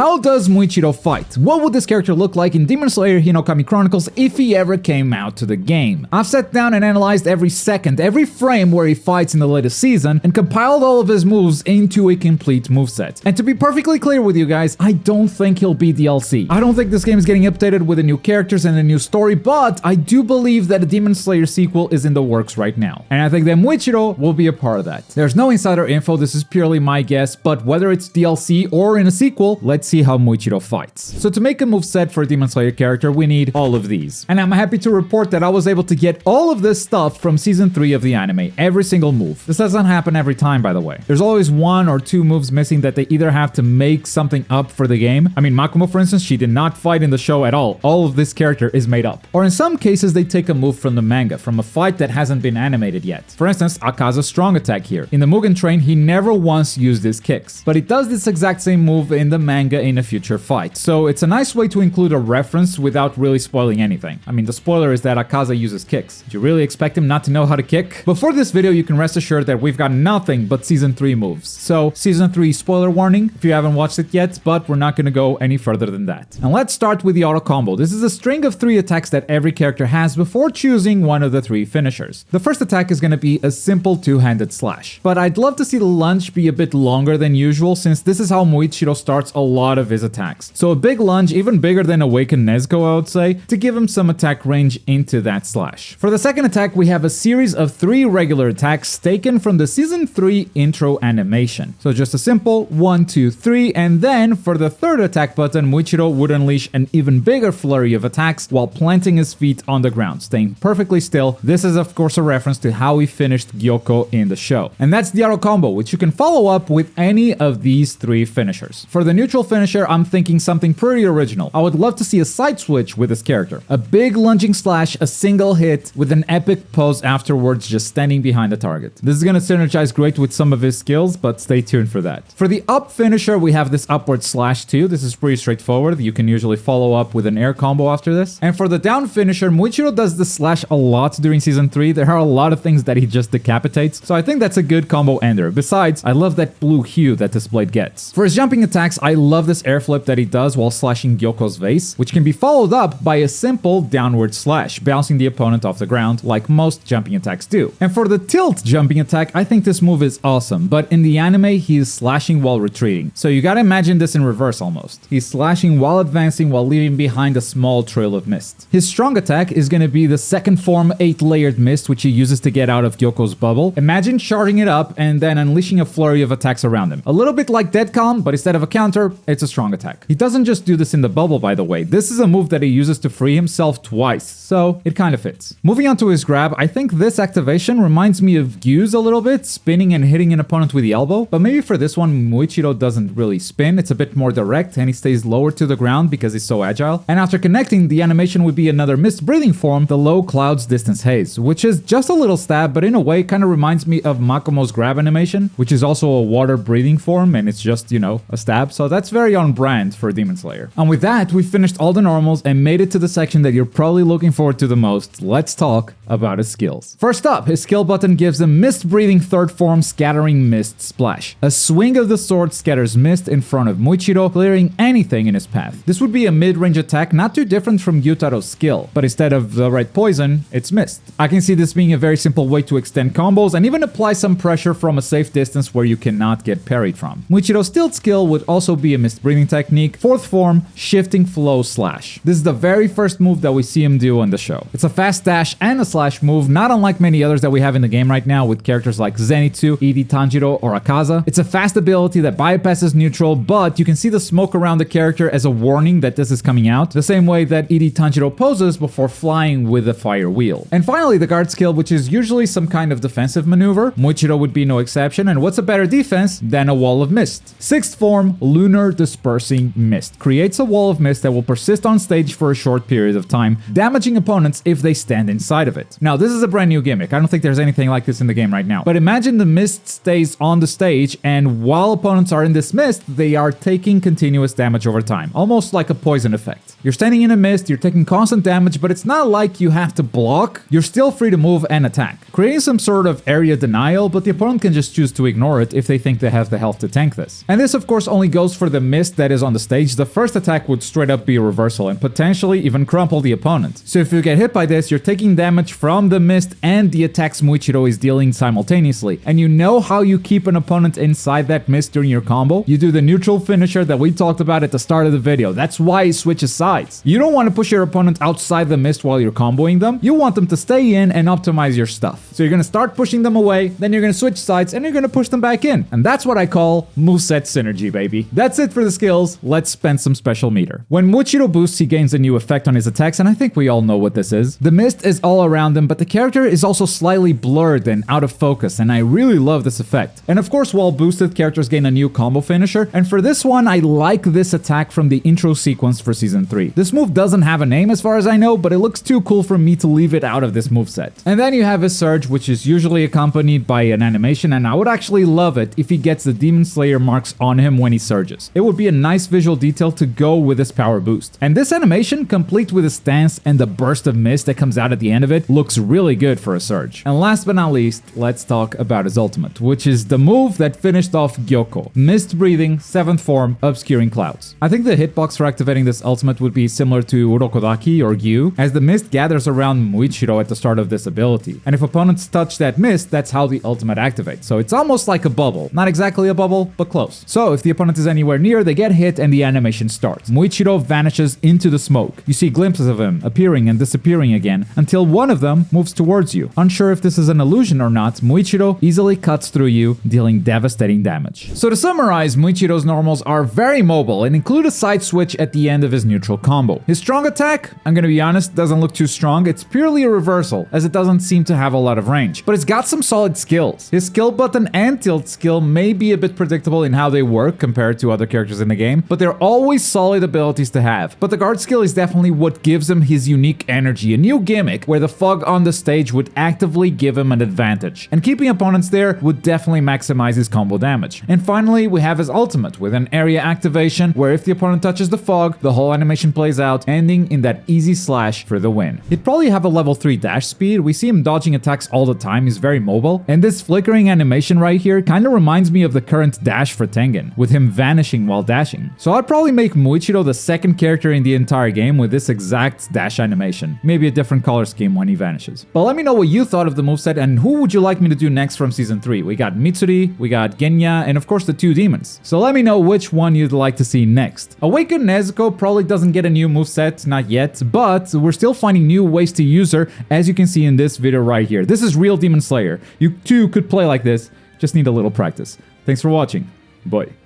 How does Muichiro fight? What would this character look like in Demon Slayer Hinokami Chronicles if he ever came out to the game? I've sat down and analyzed every second, every frame where he fights in the latest season, and compiled all of his moves into a complete moveset. And to be perfectly clear with you guys, I don't think he'll be DLC. I don't think this game is getting updated with the new characters and a new story, but I do believe that a Demon Slayer sequel is in the works right now. And I think that Muichiro will be a part of that. There's no insider info, this is purely my guess, but whether it's DLC or in a sequel, let's see how Muichiro fights. So to make a moveset for a Demon Slayer character, we need all of these. And I'm happy to report that I was able to get all of this stuff from season 3 of the anime, every single move. This doesn't happen every time, by the way. There's always 1 or 2 moves missing that they either have to make something up for the game. I mean, Makumo, for instance, she did not fight in the show at all. All of this character is made up. Or in some cases, they take a move from the manga, from a fight that hasn't been animated yet. For instance, Akaza's strong attack here. In the Mugen Train, he never once used his kicks, but he does this exact same move in the manga in a future fight. So it's a nice way to include a reference without really spoiling anything. I mean, the spoiler is that Akaza uses kicks. Do you really expect him not to know how to kick? Before this video, you can rest assured that we've got nothing but season 3 moves. So season 3 spoiler warning if you haven't watched it yet, but we're not gonna go any further than that. And let's start with the auto combo. This is a string of 3 attacks that every character has before choosing one of the 3 finishers. The first attack is gonna be a simple 2-handed slash, but I'd love to see the lunge be a bit longer than usual since this is how Muichiro starts a lot of his attacks. So a big lunge, even bigger than Awakened Nezuko, I would say, to give him some attack range into that slash. For the second attack, we have a series of 3 regular attacks taken from the season 3 intro animation. So just a simple 1, 2, 3, and then for the third attack button, Muichiro would unleash an even bigger flurry of attacks while planting his feet on the ground, staying perfectly still. This is of course a reference to how he finished Gyoko in the show. And that's the auto combo, which you can follow up with any of these 3 finishers. For the neutral finisher, I'm thinking something pretty original. I would love to see a side switch with this character. A big lunging slash, a single hit, with an epic pose afterwards just standing behind the target. This is gonna synergize great with some of his skills, but stay tuned for that. For the up finisher, we have this upward slash too. This is pretty straightforward. You can usually follow up with an air combo after this. And for the down finisher, Muichiro does the slash a lot during season 3. There are a lot of things that he just decapitates, so I think that's a good combo ender. Besides, I love that blue hue that this blade gets. For his jumping attacks, I love this air flip that he does while slashing Gyoko's vase, which can be followed up by a simple downward slash, bouncing the opponent off the ground like most jumping attacks do. And for the tilt jumping attack, I think this move is awesome, but in the anime, he is slashing while retreating. So you gotta imagine this in reverse almost. He's slashing while advancing while leaving behind a small trail of mist. His strong attack is gonna be the second form 8-layered mist, which he uses to get out of Gyoko's bubble. Imagine charging it up and then unleashing a flurry of attacks around him. A little bit like Dead Calm, but instead of a counter, it's a strong attack. He doesn't just do this in the bubble, by the way. This is a move that he uses to free himself twice, so it kind of fits. Moving on to his grab, I think this activation reminds me of Gyu's a little bit, spinning and hitting an opponent with the elbow, but maybe for this one, Muichiro doesn't really spin. It's a bit more direct and he stays lower to the ground because he's so agile. And after connecting, the animation would be another mist breathing form, the Low Clouds Distance Haze, which is just a little stab, but in a way kind of reminds me of Makomo's grab animation, which is also a water breathing form, and it's just, you know, a stab. So that's very on brand for Demon Slayer. And with that, we finished all the normals and made it to the section that you're probably looking forward to the most. Let's talk about his skills. First up, his skill button gives a mist breathing third form Scattering Mist Splash. A swing of the sword scatters mist in front of Muichiro, clearing anything in his path. This would be a mid-range attack, not too different from Gyutaro's skill, but instead of the red poison, it's mist. I can see this being a very simple way to extend combos and even apply some pressure from a safe distance where you cannot get parried from. Muichiro's tilt skill would also be a mist breathing technique, fourth form, Shifting Flow Slash. This is the very first move that we see him do on the show. It's a fast dash and a slash move, not unlike many others that we have in the game right now with characters like Zenitsu, Eri Tanjiro, or Akaza. It's a fast ability that bypasses neutral, but you can see the smoke around the character as a warning that this is coming out, the same way that Eri Tanjiro poses before flying with the fire wheel. And finally, the guard skill, which is usually some kind of defensive maneuver. Muichiro would be no exception, and what's a better defense than a wall of mist? Sixth form, Lunar Dispersing Mist. Creates a wall of mist that will persist on stage for a short period of time, damaging opponents if they stand inside of it. Now, this is a brand new gimmick. I don't think there's anything like this in the game right now. But imagine the mist stays on the stage, and while opponents are in this mist, they are taking continuous damage over time, almost like a poison effect. You're standing in a mist, you're taking constant damage, but it's not like you have to block. You're still free to move and attack, creating some sort of area denial, but the opponent can just choose to ignore it if they think they have the health to tank this. And this, of course, only goes for the mist that is on the stage, the first attack would straight up be a reversal and potentially even crumple the opponent. So if you get hit by this, you're taking damage from the mist and the attacks Muichiro is dealing simultaneously. And you know how you keep an opponent inside that mist during your combo? You do the neutral finisher that we talked about at the start of the video. That's why he switches sides. You don't want to push your opponent outside the mist while you're comboing them. You want them to stay in and optimize your stuff. So you're going to start pushing them away, then you're going to switch sides, and you're going to push them back in. And that's what I call moveset synergy, baby. That's it for the skills. Let's spend some special meter. When Muichiro boosts, he gains a new effect on his attacks, and I think we all know what this is. The mist is all around him, but the character is also slightly blurred and out of focus, and I really love this effect. And of course, while boosted, characters gain a new combo finisher, and for this one, I like this attack from the intro sequence for Season 3. This move doesn't have a name as far as I know, but it looks too cool for me to leave it out of this moveset. And then you have his surge, which is usually accompanied by an animation, and I would actually love it if he gets the Demon Slayer marks on him when he surges. It would be a nice visual detail to go with his power boost. And this animation, complete with his stance and the burst of mist that comes out at the end of it, looks really good for a surge. And last but not least, let's talk about his ultimate, which is the move that finished off Gyoko. Mist breathing, 7th form, obscuring clouds. I think the hitbox for activating this ultimate would be similar to Urokodaki or Gyu, as the mist gathers around Muichiro at the start of this ability. And if opponents touch that mist, that's how the ultimate activates. So it's almost like a bubble. Not exactly a bubble, but close. So if the opponent is anywhere near, they get hit and the animation starts. Muichiro vanishes into the smoke. You see glimpses of him appearing and disappearing again, until one of them moves towards you. Unsure if this is an illusion or not, Muichiro easily cuts through you, dealing devastating damage. So to summarize, Muichiro's normals are very mobile and include a side switch at the end of his neutral combo. His strong attack, I'm gonna be honest, doesn't look too strong. It's purely a reversal, as it doesn't seem to have a lot of range. But it's got some solid skills. His skill button and tilt skill may be a bit predictable in how they work compared to other characters in the game, but they're always solid abilities to have. But the guard skill is definitely what gives him his unique energy, a new gimmick where the fog on the stage would actively give him an advantage. And keeping opponents there would definitely maximize his combo damage. And finally, we have his ultimate with an area activation where if the opponent touches the fog, the whole animation plays out, ending in that easy slash for the win. He'd probably have a level 3 dash speed. We see him dodging attacks all the time. He's very mobile. And this flickering animation right here kind of reminds me of the current dash for Tengen, with him vanishing while dashing. So I'd probably make Muichiro the second character in the entire game with this exact dash animation. Maybe a different color scheme when he vanishes. But let me know what you thought of the moveset and who would you like me to do next from Season 3. We got Mitsuri, we got Genya, and of course the 2 demons. So let me know which one you'd like to see next. Awakened Nezuko probably doesn't get a new moveset, not yet, but we're still finding new ways to use her, as you can see in this video right here. This is real Demon Slayer. You too could play like this, just need a little practice. Thanks for watching. Bye.